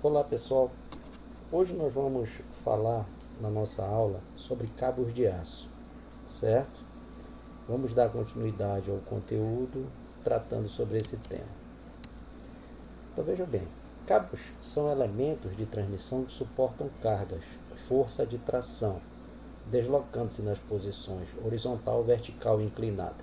Olá pessoal, hoje nós vamos falar na nossa aula sobre cabos de aço, certo? Vamos dar continuidade ao conteúdo tratando sobre esse tema. Então veja bem, cabos são elementos de transmissão que suportam cargas, força de tração, deslocando-se nas posições horizontal, vertical e inclinada.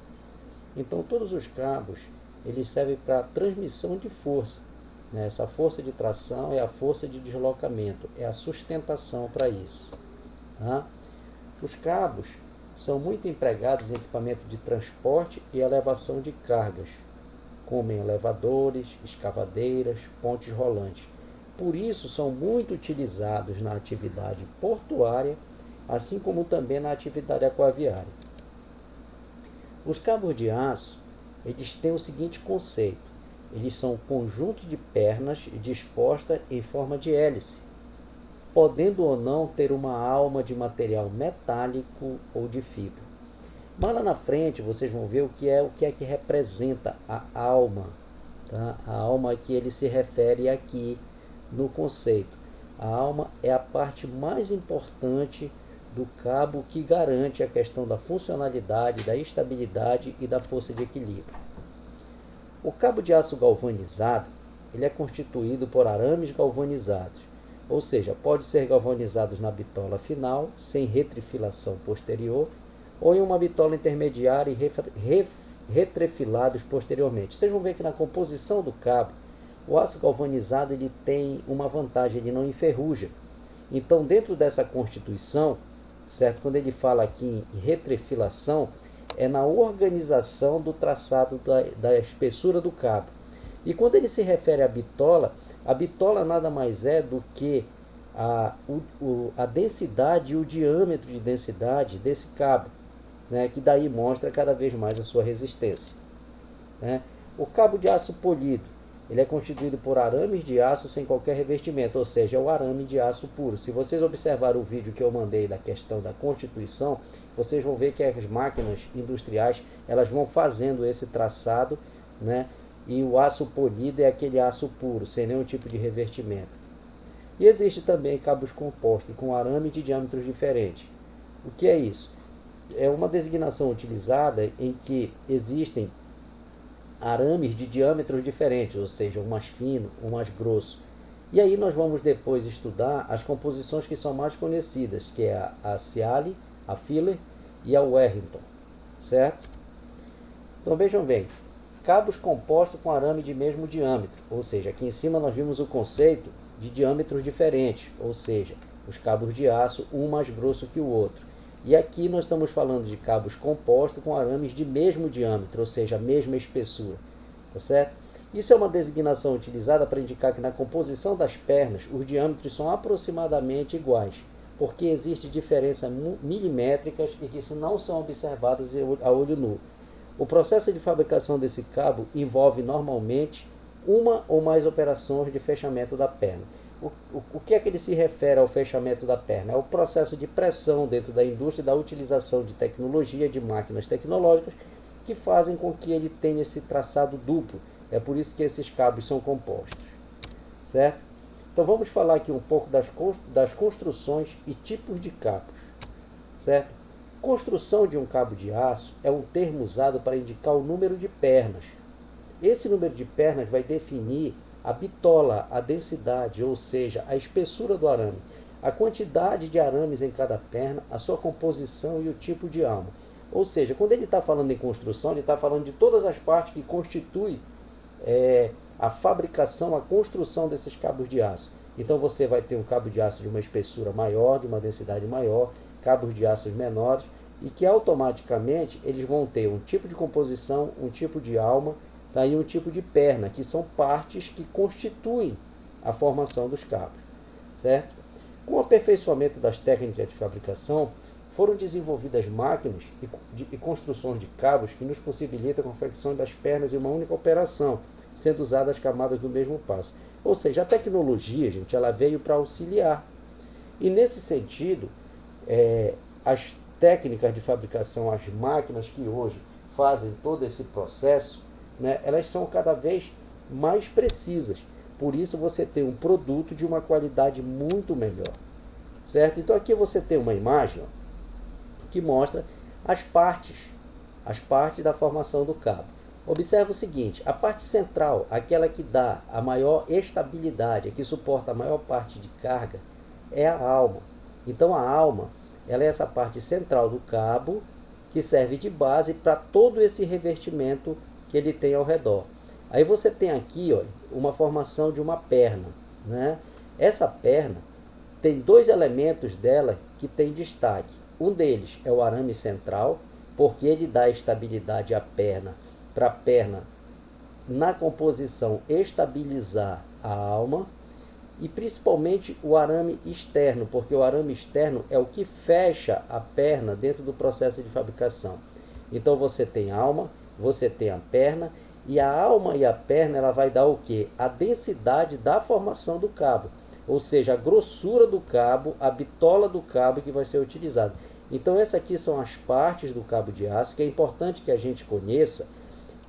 Então todos os cabos eles servem para transmissão de força. Essa força de tração é a força de deslocamento, é a sustentação para isso. Tá? Os cabos são muito empregados em equipamento de transporte e elevação de cargas, como em elevadores, escavadeiras, pontes rolantes. Por isso, são muito utilizados na atividade portuária, assim como também na atividade aquaviária. Os cabos de aço, eles têm o seguinte conceito. Eles são um conjunto de pernas dispostas em forma de hélice, podendo ou não ter uma alma de material metálico ou de fibra. Mas lá na frente vocês vão ver o que é que representa a alma. Tá? A alma que ele se refere aqui no conceito. A alma é a parte mais importante do cabo que garante a questão da funcionalidade, da estabilidade e da força de equilíbrio. O cabo de aço galvanizado ele é constituído por arames galvanizados, ou seja, pode ser galvanizado na bitola final, sem retrifilação posterior, ou em uma bitola intermediária e retrefilados posteriormente. Vocês vão ver que na composição do cabo, o aço galvanizado ele tem uma vantagem, ele não enferruja. Então, dentro dessa constituição, certo? Quando ele fala aqui em retrefilação, é na organização do traçado da espessura do cabo. E quando ele se refere à bitola nada mais é do que a densidade e o diâmetro de densidade desse cabo, né, que daí mostra cada vez mais a sua resistência. Né? O cabo de aço polido, ele é constituído por arames de aço sem qualquer revestimento, ou seja, é o arame de aço puro. Se vocês observarem o vídeo que eu mandei da questão da constituição, vocês vão ver que as máquinas industriais elas vão fazendo esse traçado, né? E o aço polido é aquele aço puro, sem nenhum tipo de revestimento. E existe também cabos compostos com arame de diâmetros diferentes. O que é isso? É uma designação utilizada em que existem arames de diâmetros diferentes, ou seja, um mais fino, um mais grosso. E aí nós vamos depois estudar as composições que são mais conhecidas, que é a Ciale, a Filler e a Warrington, certo? Então vejam bem, cabos compostos com arame de mesmo diâmetro, ou seja, aqui em cima nós vimos o conceito de diâmetros diferentes, ou seja, os cabos de aço, um mais grosso que o outro. E aqui nós estamos falando de cabos compostos com arames de mesmo diâmetro, ou seja, a mesma espessura. Tá certo? Isso é uma designação utilizada para indicar que na composição das pernas os diâmetros são aproximadamente iguais, porque existem diferenças milimétricas e que não são observadas a olho nu. O processo de fabricação desse cabo envolve normalmente uma ou mais operações de fechamento da perna. O que é que ele se refere ao fechamento da perna? É o processo de pressão dentro da indústria da utilização de tecnologia, de máquinas tecnológicas, que fazem com que ele tenha esse traçado duplo. É por isso que esses cabos são compostos. Certo? Então vamos falar aqui um pouco das construções e tipos de cabos. Certo? Construção de um cabo de aço é um termo usado para indicar o número de pernas. Esse número de pernas vai definir a bitola, a densidade, ou seja, a espessura do arame, a quantidade de arames em cada perna, a sua composição e o tipo de alma. Ou seja, quando ele está falando em construção, ele está falando de todas as partes que constituem a fabricação, a construção desses cabos de aço. Então você vai ter um cabo de aço de uma espessura maior, de uma densidade maior, cabos de aços menores, e que automaticamente eles vão ter um tipo de composição, um tipo de alma, daí um tipo de perna, que são partes que constituem a formação dos cabos, certo? Com o aperfeiçoamento das técnicas de fabricação, foram desenvolvidas máquinas e construções de cabos que nos possibilitam a confecção das pernas em uma única operação, sendo usadas as camadas do mesmo passo. Ou seja, a tecnologia, gente, ela veio para auxiliar. E nesse sentido, as técnicas de fabricação, as máquinas que hoje fazem todo esse processo, né, elas são cada vez mais precisas. Por isso você tem um produto de uma qualidade muito melhor, certo? Então aqui você tem uma imagem, ó, que mostra as partes da formação do cabo. Observe o seguinte, a parte central, aquela que dá a maior estabilidade, que suporta a maior parte de carga, é a alma. Então a alma, ela é essa parte central do cabo, que serve de base para todo esse revestimento que ele tem ao redor. Aí você tem aqui, olha, uma formação de uma perna, né? Essa perna tem dois elementos dela que tem destaque. Um deles é o arame central, porque ele dá estabilidade à perna, para a perna, na composição, estabilizar a alma. E principalmente o arame externo, porque o arame externo é o que fecha a perna dentro do processo de fabricação. Então você tem a alma, você tem a perna, e a alma e a perna ela vai dar o quê? A densidade da formação do cabo, ou seja, a grossura do cabo, a bitola do cabo que vai ser utilizada. Então essas aqui são as partes do cabo de aço, que é importante que a gente conheça,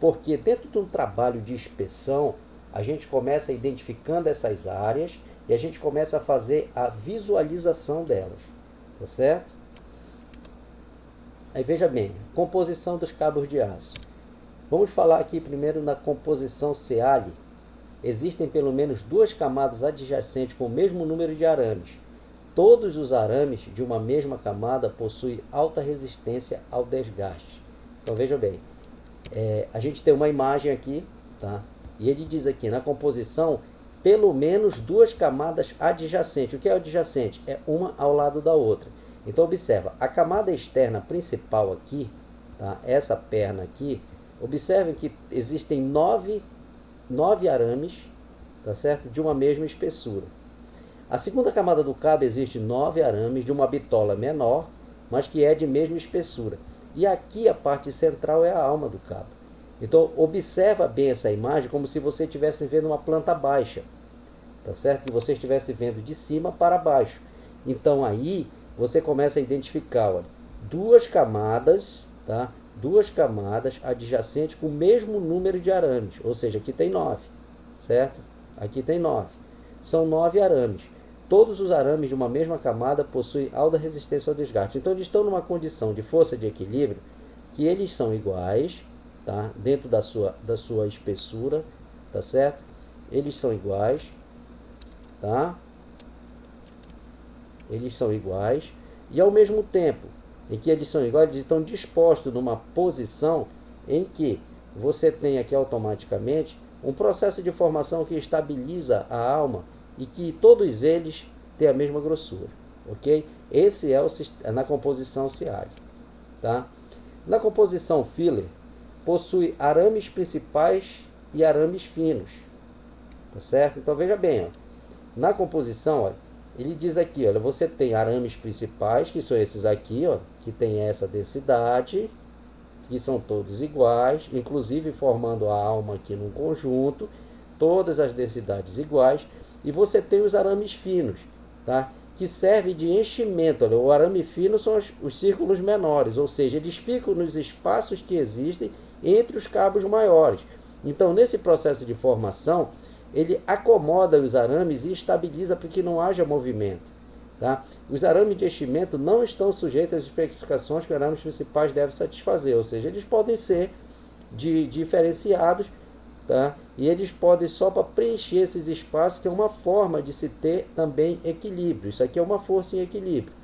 porque dentro de um trabalho de inspeção, a gente começa identificando essas áreas e a gente começa a fazer a visualização delas, tá certo? Aí veja bem, composição dos cabos de aço. Vamos falar aqui primeiro na composição Ceali. Existem pelo menos duas camadas adjacentes com o mesmo número de arames. Todos os arames de uma mesma camada possuem alta resistência ao desgaste. Então veja bem, a gente tem uma imagem aqui, tá? E ele diz aqui, na composição, pelo menos duas camadas adjacentes. O que é adjacente? É uma ao lado da outra. Então, observa, a camada externa principal aqui, tá? Essa perna aqui, observem que existem nove arames, tá certo? De uma mesma espessura. A segunda camada do cabo existe 9 arames de uma bitola menor, mas que é de mesma espessura. E aqui a parte central é a alma do cabo. Então, observa bem essa imagem como se você estivesse vendo uma planta baixa, tá certo? Que você estivesse vendo de cima para baixo. Então, aí você começa a identificar, olha, duas camadas, tá? Duas camadas adjacentes com o mesmo número de arames, ou seja, aqui tem 9, certo? Aqui tem 9. São 9 arames. Todos os arames de uma mesma camada possuem alta resistência ao desgaste. Então, eles estão numa condição de força de equilíbrio que eles são iguais, tá? Dentro da sua espessura, tá certo? Eles são iguais, tá? Eles são iguais e ao mesmo tempo em que eles são iguais, eles estão dispostos numa posição em que você tem aqui automaticamente um processo de formação que estabiliza a alma e que todos eles têm a mesma grossura, ok? Esse é na composição Ceali, tá? Na composição filler, possui arames principais e arames finos, tá certo? Então veja bem, ó, na composição, ó, ele diz aqui, olha, você tem arames principais, que são esses aqui, ó, que tem essa densidade, que são todos iguais, inclusive formando a alma aqui num conjunto, todas as densidades iguais, e você tem os arames finos, tá? Que serve de enchimento. Olha, o arame fino são os círculos menores, ou seja, eles ficam nos espaços que existem entre os cabos maiores. Então, nesse processo de formação, ele acomoda os arames e estabiliza para que não haja movimento, tá? Os arames de enchimento não estão sujeitos às especificações que os arames principais devem satisfazer, ou seja, eles podem ser diferenciados, tá? E eles podem só para preencher esses espaços, que é uma forma de se ter também equilíbrio. Isso aqui é uma força em equilíbrio,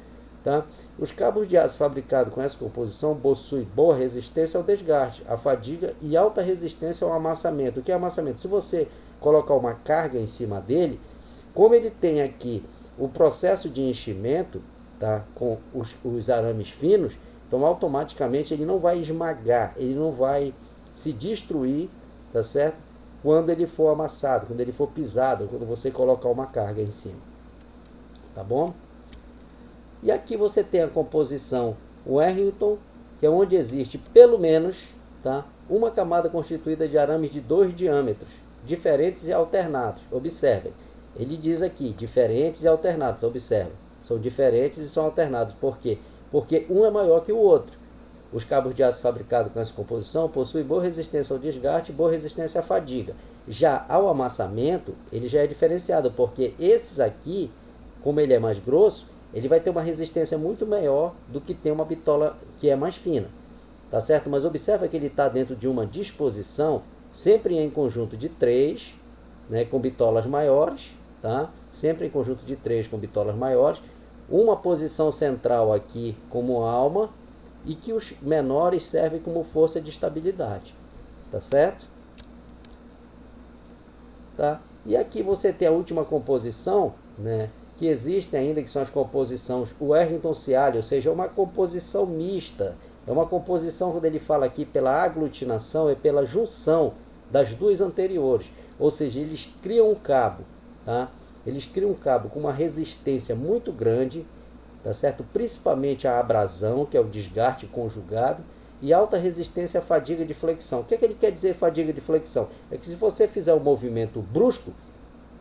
tá? Os cabos de aço fabricados com essa composição possuem boa resistência ao desgaste, à fadiga e alta resistência ao amassamento. O que é amassamento? Se você colocar uma carga em cima dele, como ele tem aqui o processo de enchimento, tá, com os arames finos, então automaticamente ele não vai esmagar, ele não vai se destruir, tá certo? Quando ele for amassado, quando ele for pisado, quando você colocar uma carga em cima, tá bom? E aqui você tem a composição Warrington, que é onde existe pelo menos, tá, uma camada constituída de arames de 2 diâmetros, diferentes e alternados. Observem, ele diz aqui, diferentes e alternados, observem. São diferentes e são alternados. Por quê? Porque um é maior que o outro. Os cabos de aço fabricados com essa composição possuem boa resistência ao desgaste e boa resistência à fadiga. Já ao amassamento, ele já é diferenciado, porque esses aqui, como ele é mais grosso, ele vai ter uma resistência muito maior do que tem uma bitola que é mais fina. Tá certo? Mas observa que ele está dentro de uma disposição, sempre em conjunto de 3, né, com bitolas maiores, tá? Sempre em conjunto de 3 com bitolas maiores. Uma posição central aqui como alma, e que os menores servem como força de estabilidade, tá certo? Tá? E aqui você tem a última composição, né, que existe ainda, que são as composições Werrington-Ciali, ou seja, é uma composição mista, é uma composição, quando ele fala aqui pela aglutinação, é pela junção das duas anteriores, ou seja, eles criam um cabo, tá? Eles criam um cabo com uma resistência muito grande, tá certo? Principalmente a abrasão, que é o desgaste conjugado, e alta resistência à fadiga de flexão. O que é que ele quer dizer fadiga de flexão? É que se você fizer um movimento brusco,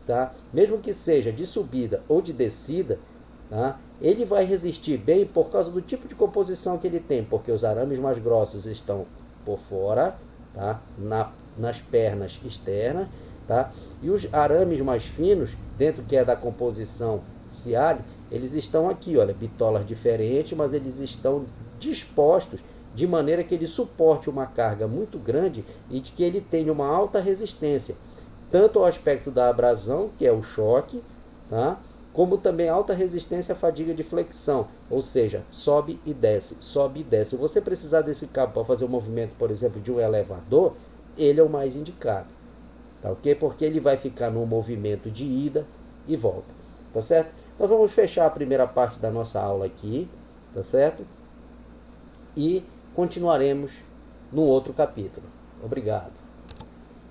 tá? Mesmo que seja de subida ou de descida, tá? Ele vai resistir bem por causa do tipo de composição que ele tem, porque os arames mais grossos estão por fora, tá? Nas pernas externas, tá? E os arames mais finos, dentro que é da composição Ciali, eles estão aqui, olha, bitolas diferentes, mas eles estão dispostos de maneira que ele suporte uma carga muito grande e de que ele tenha uma alta resistência, tanto ao aspecto da abrasão, que é o choque, tá? Como também alta resistência à fadiga de flexão, ou seja, sobe e desce, sobe e desce. Se você precisar desse cabo para fazer o movimento, por exemplo, de um elevador, ele é o mais indicado, tá ok? Porque ele vai ficar no movimento de ida e volta, tá certo? Nós vamos fechar a primeira parte da nossa aula aqui, tá certo? E continuaremos no outro capítulo. Obrigado.